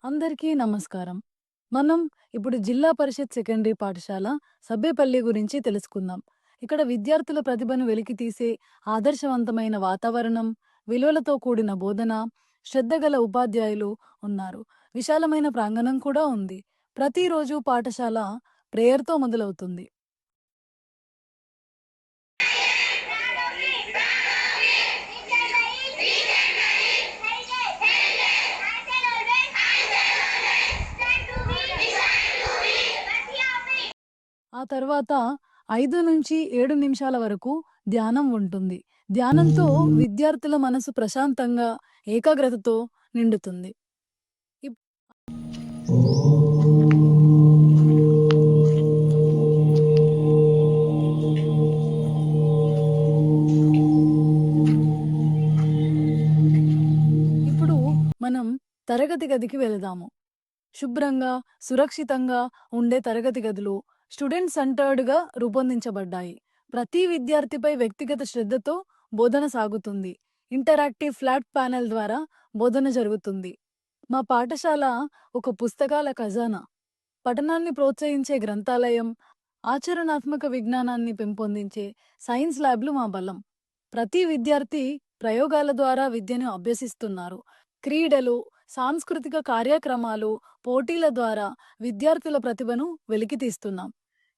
అందరికీ నమస్కారం. మనం ఇప్పుడు జిల్లా పరిషత్ సెకండరీ పాఠశాల సబ్బేపల్లి గురించి తెలుసుకుందాం. ఇక్కడ విద్యార్థుల ప్రతిభను వెలికితీసే ఆదర్శవంతమైన వాతావరణం, విలువలతో కూడిన బోధన, శ్రద్ధగల ఉపాధ్యాయులు ఉన్నారు. విశాలమైన ప్రాంగణం కూడా ఉంది. ప్రతిరోజు పాఠశాల ప్రేయర్‌తో మొదలవుతుంది. ఆ తర్వాత 5-7 నిమిషాల వరకు ధ్యానం ఉంటుంది. ధ్యానంతో విద్యార్థుల మనసు ప్రశాంతంగా, ఏకాగ్రతతో నిండుతుంది. ఇప్ ఇప్పుడు మనం తరగతి గదికి వెళదాము. శుభ్రంగా, సురక్షితంగా ఉండే తరగతి గదులు స్టూడెంట్ సెంటర్డ్‌గా రూపొందించబడ్డాయి. ప్రతి విద్యార్థిపై వ్యక్తిగత శ్రద్ధతో బోధన సాగుతుంది. ఇంటరాక్టివ్ ఫ్లాట్ ప్యానెల్ ద్వారా బోధన జరుగుతుంది. మా పాఠశాల ఒక పుస్తకాల ఖజానా. పఠనాన్ని ప్రోత్సహించే గ్రంథాలయం, ఆచరణాత్మక విజ్ఞానాన్ని పెంపొందించే సైన్స్ ల్యాబ్‌లు మా బలం. ప్రతి విద్యార్థి ప్రయోగాల ద్వారా విద్యను అభ్యసిస్తున్నారు. క్రీడలు, సాంస్కృతిక కార్యక్రమాలు, పోటీల ద్వారా విద్యార్థుల ప్రతిభను వెలికితీస్తున్నాం.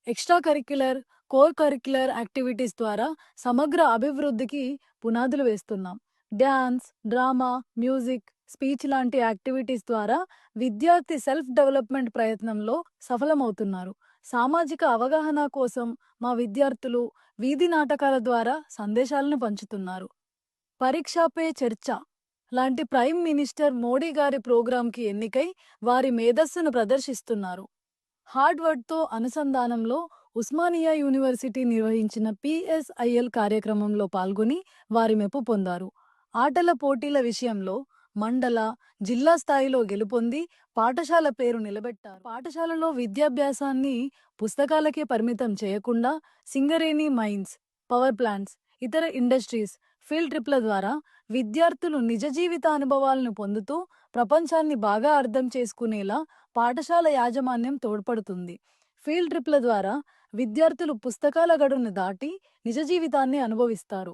Extra curricular, core curricular activities ద్వారా సమగ్ర అభివృద్ధికి పునాదులు వేస్తున్నాం. డ్యాన్స్, డ్రామా, మ్యూజిక్, స్పీచ్ లాంటి యాక్టివిటీస్ ద్వారా విద్యార్థి సెల్ఫ్ డెవలప్మెంట్ ప్రయత్నంలో సఫలమవుతున్నారు. సామాజిక అవగాహన కోసం మా విద్యార్థులు వీధి నాటకాల ద్వారా సందేశాలను పంచుతున్నారు. పరీక్షా పే చర్చ లాంటి ప్రైమ్ మినిస్టర్ మోడీ గారి ప్రోగ్రాంకి ఎన్నికై వారి మేధస్సును ప్రదర్శిస్తున్నారు. హార్డ్వర్డ్‌తో అనుసంధానంలో ఉస్మానియా యూనివర్సిటీ నిర్వహించిన పిఎస్ఐఎల్ కార్యక్రమంలో పాల్గొని వారి మెప్పు పొందారు. ఆటల పోటీల విషయంలో మండల, జిల్లా స్థాయిలో గెలుపొంది పాఠశాల పేరు నిలబెట్టారు. పాఠశాలలో విద్యాభ్యాసాన్ని పుస్తకాలకే పరిమితం చేయకుండా సింగరేణి మైన్స్, పవర్ ప్లాంట్స్, ఇతర ఇండస్ట్రీస్, ఫీల్డ్ ట్రిప్ల ద్వారా విద్యార్థులు నిజ జీవిత అనుభవాలను పొందుతూ ప్రపంచాన్ని బాగా అర్థం చేసుకునేలా పాఠశాల యాజమాన్యం తోడ్పడుతుంది. ఫీల్డ్ ట్రిప్ల ద్వారా విద్యార్థులు పుస్తకాల గడువును దాటి నిజ జీవితాన్ని అనుభవిస్తారు.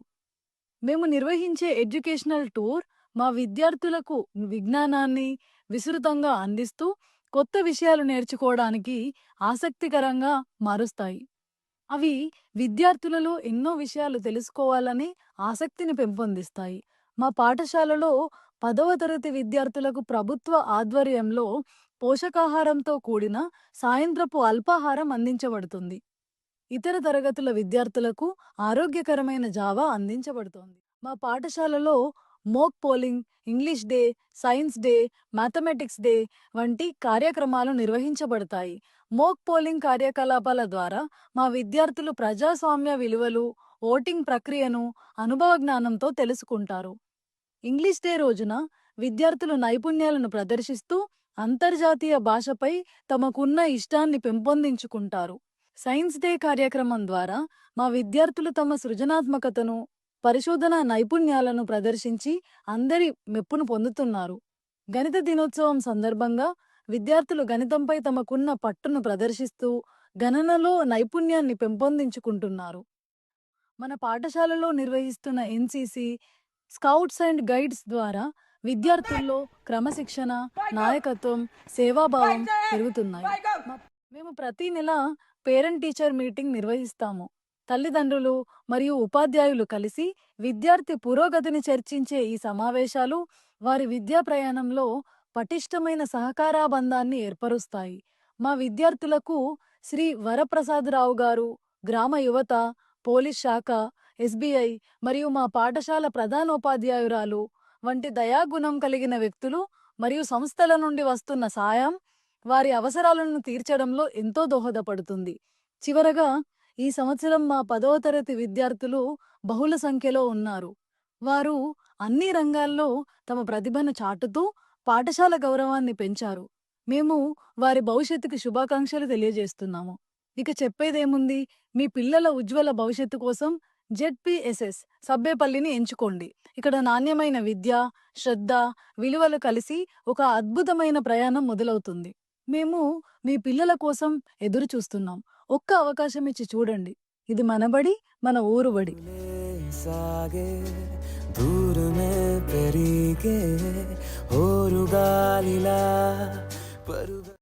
మేము నిర్వహించే ఎడ్యుకేషనల్ టూర్ మా విద్యార్థులకు విజ్ఞానాన్ని విస్తృతంగా అందిస్తూ కొత్త విషయాలు నేర్చుకోవడానికి ఆసక్తికరంగా మారుస్తాయి. అవి విద్యార్థులలో ఎన్నో విషయాలు తెలుసుకోవాలని ఆసక్తిని పెంపొందిస్తాయి. మా పాఠశాలలో 10వ తరగతి విద్యార్థులకు ప్రభుత్వ ఆధ్వర్యంలో పోషకాహారంతో కూడిన సాయంత్రపు అల్పాహారం అందించబడుతుంది. ఇతర తరగతుల విద్యార్థులకు ఆరోగ్యకరమైన జావా అందించబడుతోంది. మా పాఠశాలలో mock polling, English day, science day, mathematics day వంటి కార్యక్రమాలు నిర్వహించబడతాయి. మోక్ పోలింగ్ కార్యకలాపాల ద్వారా మా విద్యార్థులు ప్రజాస్వామ్య విలువలు, ఓటింగ్ ప్రక్రియను అనుభవ జ్ఞానంతో తెలుసుకుంటారు. ఇంగ్లీష్ డే రోజున విద్యార్థులు నైపుణ్యాలను ప్రదర్శిస్తూ అంతర్జాతీయ భాషపై తమకున్న ఇష్టాన్ని పెంపొందించుకుంటారు. సైన్స్ డే కార్యక్రమం ద్వారా మా విద్యార్థులు తమ సృజనాత్మకతను, పరిశోధన నైపుణ్యాలను ప్రదర్శించి అందరి మెప్పును పొందుతున్నారు. గణిత దినోత్సవం సందర్భంగా విద్యార్థులు గణితంపై తమకున్న పట్టును ప్రదర్శిస్తూ గణనలో నైపుణ్యాన్ని పెంపొందించుకుంటున్నారు. మన పాఠశాలలో నిర్వహిస్తున్న ఎన్‌సిసి, స్కౌట్స్ అండ్ గైడ్స్ ద్వారా విద్యార్థుల్లో క్రమశిక్షణ, నాయకత్వం, సేవాభావం పెరుగుతున్నాయి. మేము ప్రతి నెల పేరెంట్ టీచర్ మీటింగ్ నిర్వహిస్తాము. తల్లిదండ్రులు మరియు ఉపాధ్యాయులు కలిసి విద్యార్థి పురోగతిని చర్చించే ఈ సమావేశాలు వారి విద్యా ప్రయాణంలో పటిష్టమైన సహకారాబంధాన్ని ఏర్పరుస్తాయి. మా విద్యార్థులకు శ్రీ వరప్రసాదరావు గారు, గ్రామ యువత, పోలీస్ శాఖ, ఎస్బీఐ మరియు మా పాఠశాల ప్రధానోపాధ్యాయురాలు వంటి దయాగుణం కలిగిన వ్యక్తులు మరియు సంస్థల నుండి వస్తున్న సాయం వారి అవసరాలను తీర్చడంలో ఎంతో దోహదపడుతుంది. చివరగా ఈ సంవత్సరం మా 10వ తరగతి విద్యార్థులు బహుళ సంఖ్యలో ఉన్నారు. వారు అన్ని రంగాల్లో తమ ప్రతిభను చాటుతూ పాఠశాల గౌరవాన్ని పెంచారు. మేము వారి భవిష్యత్తుకి శుభాకాంక్షలు తెలియజేస్తున్నాము. ఇక చెప్పేదేముంది, మీ పిల్లల ఉజ్వల భవిష్యత్తు కోసం జెడ్పీఎస్ఎస్ సబ్బేపల్లిని ఎంచుకోండి. ఇక్కడ నాణ్యమైన విద్య, శ్రద్ధ, విలువలు కలిసి ఒక అద్భుతమైన ప్రయాణం మొదలవుతుంది. మేము మీ పిల్లల కోసం ఎదురు చూస్తున్నాం. ఒక్క అవకాశం ఇచ్చి చూడండి. ఇది మనబడి, మన ఊరు బడి. సాగే దూర మే పెరిగే హోరు గాలిలా పరుగ